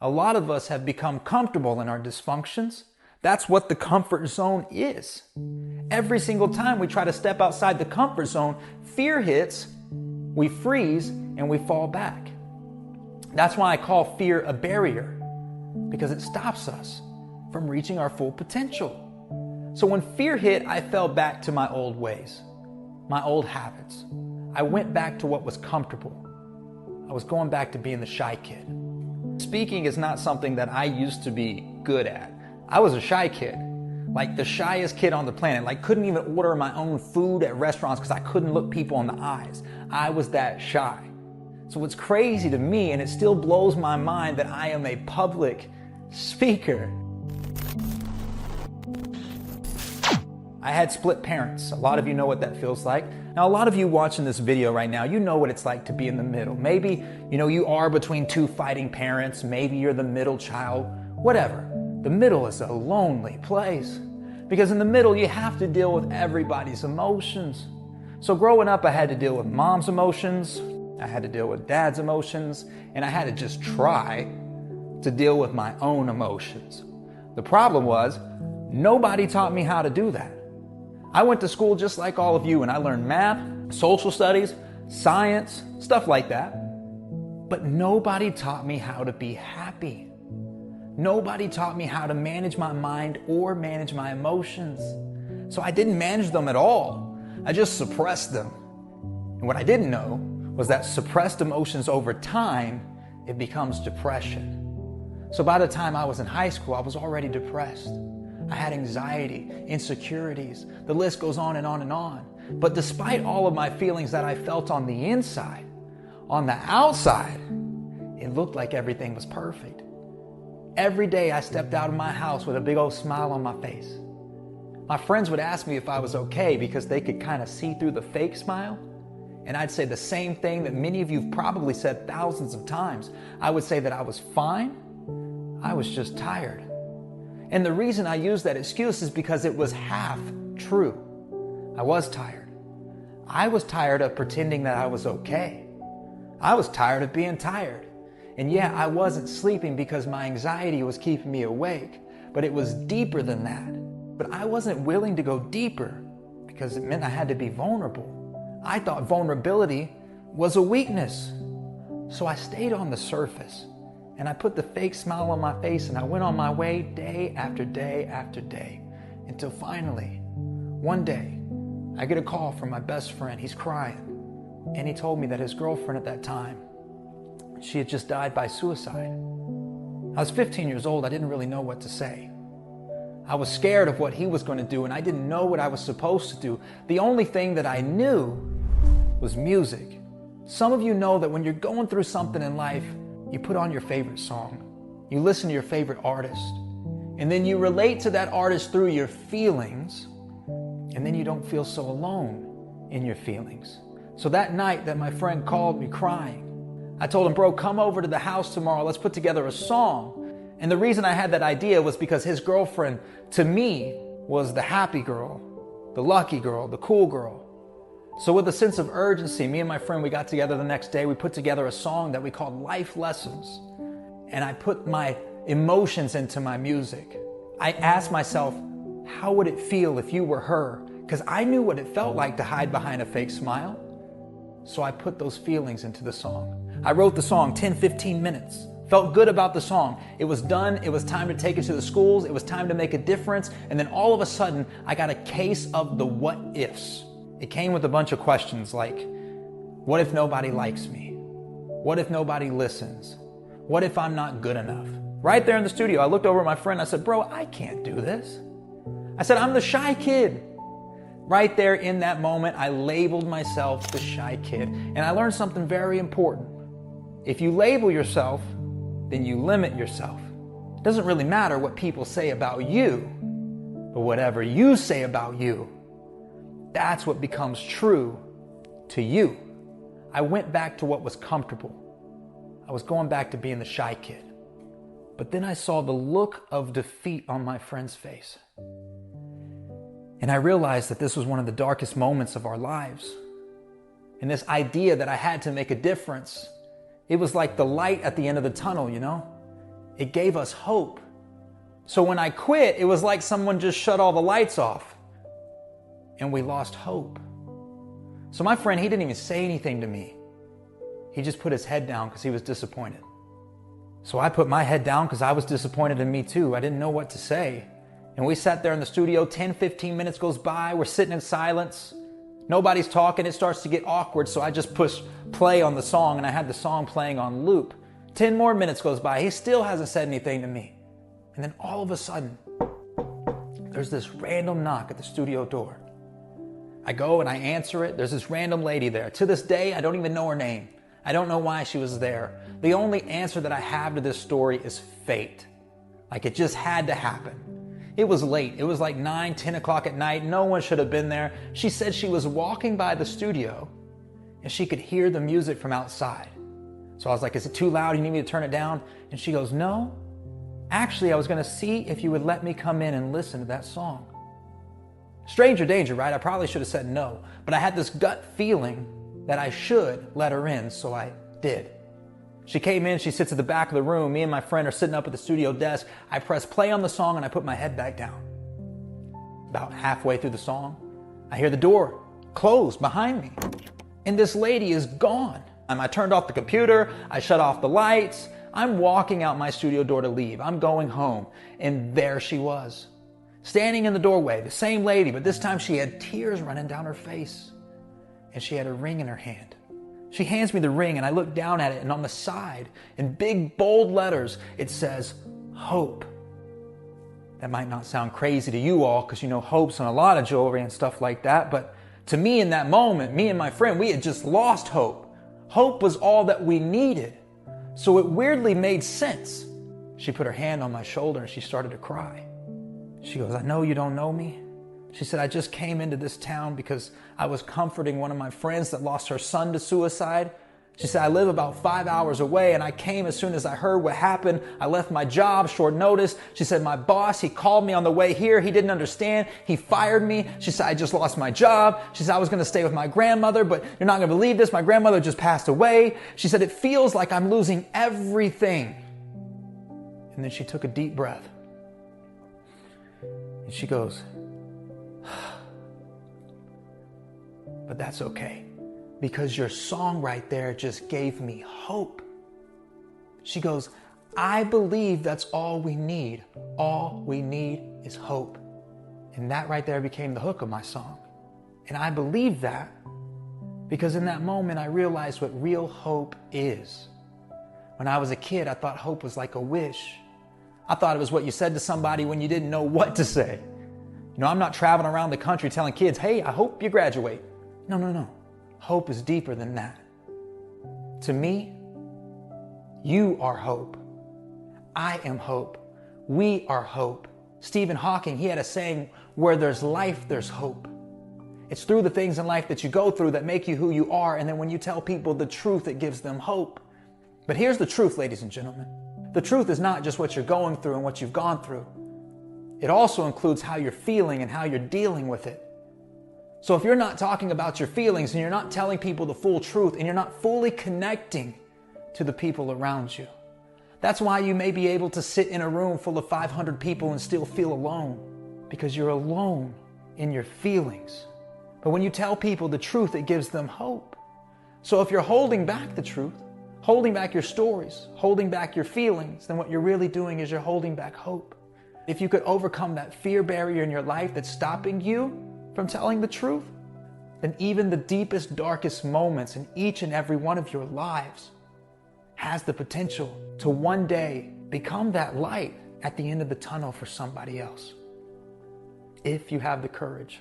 A lot of us have become comfortable in our dysfunctions. That's what the comfort zone is. Every single time we try to step outside the comfort zone, fear hits, we freeze, and we fall back. That's why I call fear a barrier, because it stops us from reaching our full potential. So when fear hit, I fell back to my old ways, my old habits. I went back to what was comfortable. I was going back to being the shy kid. Speaking is not something that I used to be good at. I was a shy kid, like the shyest kid on the planet, like couldn't even order my own food at restaurants because I couldn't look people in the eyes. I was that shy. So it's crazy to me, and it still blows my mind, that I am a public speaker. I had split parents. A lot of you know what that feels like. Now, a lot of you watching this video right now, you know what it's like to be in the middle. Maybe, you are between two fighting parents. Maybe you're the middle child, whatever. The middle is a lonely place, because in the middle, you have to deal with everybody's emotions. So growing up, I had to deal with mom's emotions, I had to deal with dad's emotions, and I had to just try to deal with my own emotions. The problem was, nobody taught me how to do that. I went to school just like all of you, and I learned math, social studies, science, stuff like that. But nobody taught me how to be happy. Nobody taught me how to manage my mind or manage my emotions. So I didn't manage them at all. I just suppressed them. And what I didn't know was that suppressed emotions over time, it becomes depression. So by the time I was in high school, I was already depressed. I had anxiety, insecurities, the list goes on and on and on. But despite all of my feelings that I felt on the inside, on the outside, it looked like everything was perfect. Every day I stepped out of my house with a big old smile on my face. My friends would ask me if I was okay because they could kind of see through the fake smile. And I'd say the same thing that many of you have probably said thousands of times. I would say that I was fine. I was just tired. And the reason I used that excuse is because it was half true. I was tired. I was tired of pretending that I was okay. I was tired of being tired. And yeah, I wasn't sleeping because my anxiety was keeping me awake, but it was deeper than that. But I wasn't willing to go deeper because it meant I had to be vulnerable. I thought vulnerability was a weakness. So I stayed on the surface, and I put the fake smile on my face, and I went on my way day after day after day, until finally, one day, I get a call from my best friend. He's crying, and he told me that his girlfriend at that time, she had just died by suicide. I was 15 years old. I didn't really know what to say. I was scared of what he was going to do, and I didn't know what I was supposed to do. The only thing that I knew was music. Some of you know that when you're going through something in life, you put on your favorite song. You listen to your favorite artist. And then you relate to that artist through your feelings. And then you don't feel so alone in your feelings. So that night that my friend called me crying, I told him, bro, come over to the house tomorrow. Let's put together a song. And the reason I had that idea was because his girlfriend, to me, was the happy girl, the lucky girl, the cool girl. So with a sense of urgency, me and my friend, we got together the next day. We put together a song that we called Life Lessons. And I put my emotions into my music. I asked myself, how would it feel if you were her? Because I knew what it felt like to hide behind a fake smile. So I put those feelings into the song. I wrote the song 10, 15 minutes. Felt good about the song. It was done. It was time to take it to the schools. It was time to make a difference. And then all of a sudden, I got a case of the what ifs. It came with a bunch of questions like, what if nobody likes me? What if nobody listens? What if I'm not good enough? Right there in the studio, I looked over at my friend. I said, bro, I can't do this. I said, I'm the shy kid. Right there in that moment, I labeled myself the shy kid. And I learned something very important. If you label yourself, then you limit yourself. It doesn't really matter what people say about you, but whatever you say about you, that's what becomes true to you. I went back to what was comfortable. I was going back to being the shy kid. But then I saw the look of defeat on my friend's face. And I realized that this was one of the darkest moments of our lives. And this idea that I had to make a difference, it was like the light at the end of the tunnel, It gave us hope. So when I quit, it was like someone just shut all the lights off and we lost hope. So my friend, he didn't even say anything to me. He just put his head down because he was disappointed. So I put my head down because I was disappointed in me too. I didn't know what to say. And we sat there in the studio, 10, 15 minutes goes by. We're sitting in silence. Nobody's talking. It starts to get awkward. So I just push play on the song and I had the song playing on loop. 10 more minutes goes by. He still hasn't said anything to me. And then all of a sudden, there's this random knock at the studio door. I go and I answer it. There's this random lady there. To this day, I don't even know her name. I don't know why she was there. The only answer that I have to this story is fate. Like it just had to happen. It was late. It was like 9, 10 o'clock at night. No one should have been there. She said she was walking by the studio and she could hear the music from outside. So I was like, is it too loud? You need me to turn it down? And she goes, no. Actually, I was going to see if you would let me come in and listen to that song. Stranger danger, right? I probably should have said no, but I had this gut feeling that I should let her in, so I did. She came in, she sits at the back of the room. Me and my friend are sitting up at the studio desk. I press play on the song and I put my head back down. About halfway through the song, I hear the door close behind me and this lady is gone. I turned off the computer, I shut off the lights. I'm walking out my studio door to leave. I'm going home and there she was. Standing in the doorway, the same lady, but this time she had tears running down her face and she had a ring in her hand. She hands me the ring and I look down at it and on the side in big bold letters, it says hope. That might not sound crazy to you all because you know hope's on a lot of jewelry and stuff like that, but to me in that moment, me and my friend, we had just lost hope. Hope was all that we needed. So it weirdly made sense. She put her hand on my shoulder and she started to cry. She goes, I know you don't know me. She said, I just came into this town because I was comforting one of my friends that lost her son to suicide. She said, I live about 5 hours away and I came as soon as I heard what happened. I left my job short notice. She said, my boss, he called me on the way here. He didn't understand. He fired me. She said, I just lost my job. She said, I was going to stay with my grandmother, but you're not going to believe this. My grandmother just passed away. She said, it feels like I'm losing everything. And then she took a deep breath. And she goes, but that's okay. Because your song right there just gave me hope. She goes, I believe that's all we need. All we need is hope. And that right there became the hook of my song. And I believe that because in that moment I realized what real hope is. When I was a kid, I thought hope was like a wish. I thought it was what you said to somebody when you didn't know what to say. You know, I'm not traveling around the country telling kids, hey, I hope you graduate. No. Hope is deeper than that. To me, you are hope. I am hope. We are hope. Stephen Hawking, he had a saying, where there's life, there's hope. It's through the things in life that you go through that make you who you are, and then when you tell people the truth, it gives them hope. But here's the truth, ladies and gentlemen. The truth is not just what you're going through and what you've gone through. It also includes how you're feeling and how you're dealing with it. So if you're not talking about your feelings and you're not telling people the full truth and you're not fully connecting to the people around you, that's why you may be able to sit in a room full of 500 people and still feel alone, because you're alone in your feelings. But when you tell people the truth, it gives them hope. So if you're holding back the truth, holding back your stories, holding back your feelings, then what you're really doing is you're holding back hope. If you could overcome that fear barrier in your life that's stopping you from telling the truth, then even the deepest, darkest moments in each and every one of your lives has the potential to one day become that light at the end of the tunnel for somebody else. If you have the courage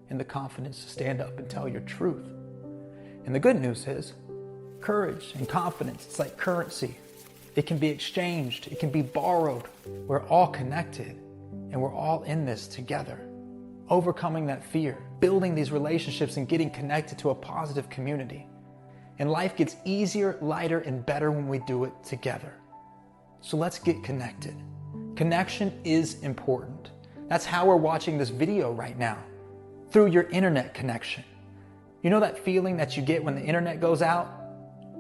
and the confidence to stand up and tell your truth. And the good news is, courage and confidence, it's like currency. It can be exchanged, it can be borrowed. We're all connected and we're all in this together. Overcoming that fear, building these relationships and getting connected to a positive community. And life gets easier, lighter, and better when we do it together. So let's get connected. Connection is important. That's how we're watching this video right now, through your internet connection. You know that feeling that you get when the internet goes out?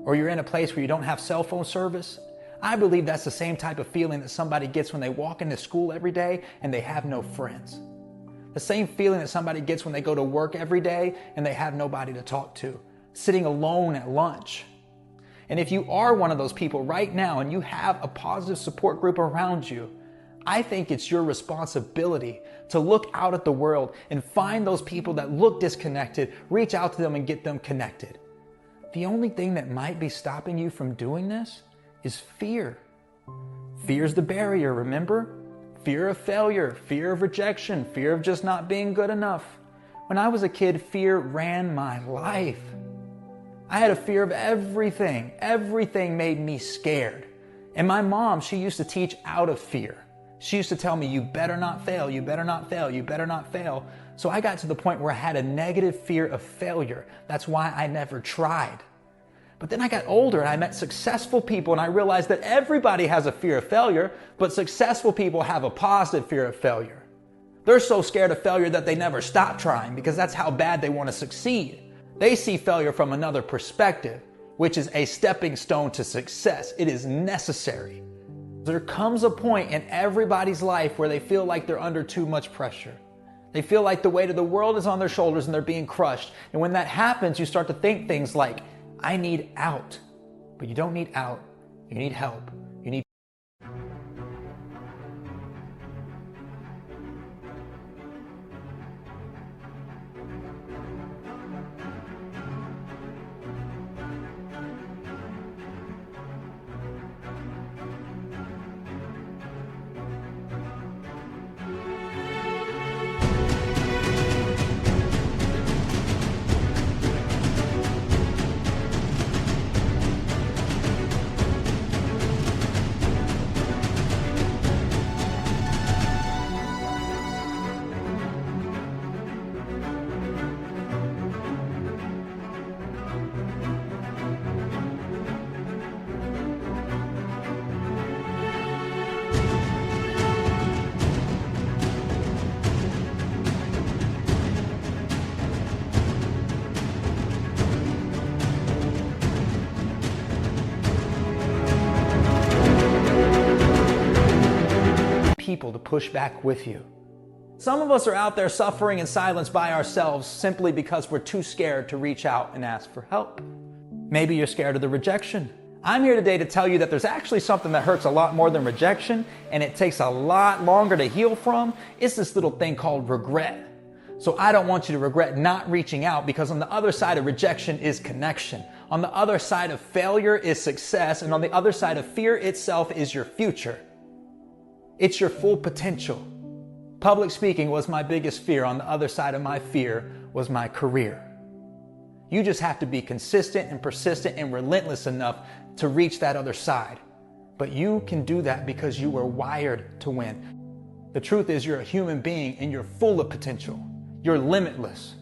Or you're in a place where you don't have cell phone service? I believe that's the same type of feeling that somebody gets when they walk into school every day and they have no friends. The same feeling that somebody gets when they go to work every day and they have nobody to talk to, sitting alone at lunch. And if you are one of those people right now and you have a positive support group around you, I think it's your responsibility to look out at the world and find those people that look disconnected, reach out to them and get them connected. The only thing that might be stopping you from doing this is fear. Fear's the barrier, remember? Fear of failure, fear of rejection, fear of just not being good enough. When I was a kid, fear ran my life. I had a fear of everything. Everything made me scared. And my mom, she used to teach out of fear. She used to tell me, you better not fail, you better not fail, you better not fail. So I got to the point where I had a negative fear of failure. That's why I never tried. But then I got older and I met successful people and I realized that everybody has a fear of failure, but successful people have a positive fear of failure. They're so scared of failure that they never stop trying because that's how bad they want to succeed. They see failure from another perspective, which is a stepping stone to success. It is necessary. There comes a point in everybody's life where they feel like they're under too much pressure. They feel like the weight of the world is on their shoulders and they're being crushed. And when that happens, you start to think things like, I need out. But you don't need out. You need help. You need people to push back with you. Some of us are out there suffering in silence by ourselves simply because we're too scared to reach out and ask for help. Maybe you're scared of the rejection. I'm here today to tell you that there's actually something that hurts a lot more than rejection, and it takes a lot longer to heal from. It's this little thing called regret. So I don't want you to regret not reaching out, because on the other side of rejection is connection. On the other side of failure is success, and on the other side of fear itself is your future. It's your full potential. Public speaking was my biggest fear. On the other side of my fear was my career. You just have to be consistent and persistent and relentless enough to reach that other side. But you can do that because you were wired to win. The truth is, you're a human being and you're full of potential. You're limitless.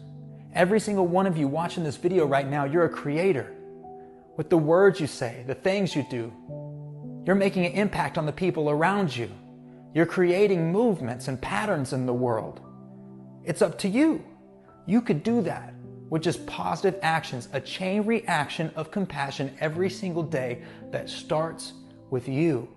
Every single one of you watching this video right now, you're a creator. With the words you say, the things you do, you're making an impact on the people around you. You're creating movements and patterns in the world. It's up to you. You could do that with just positive actions, a chain reaction of compassion every single day that starts with you.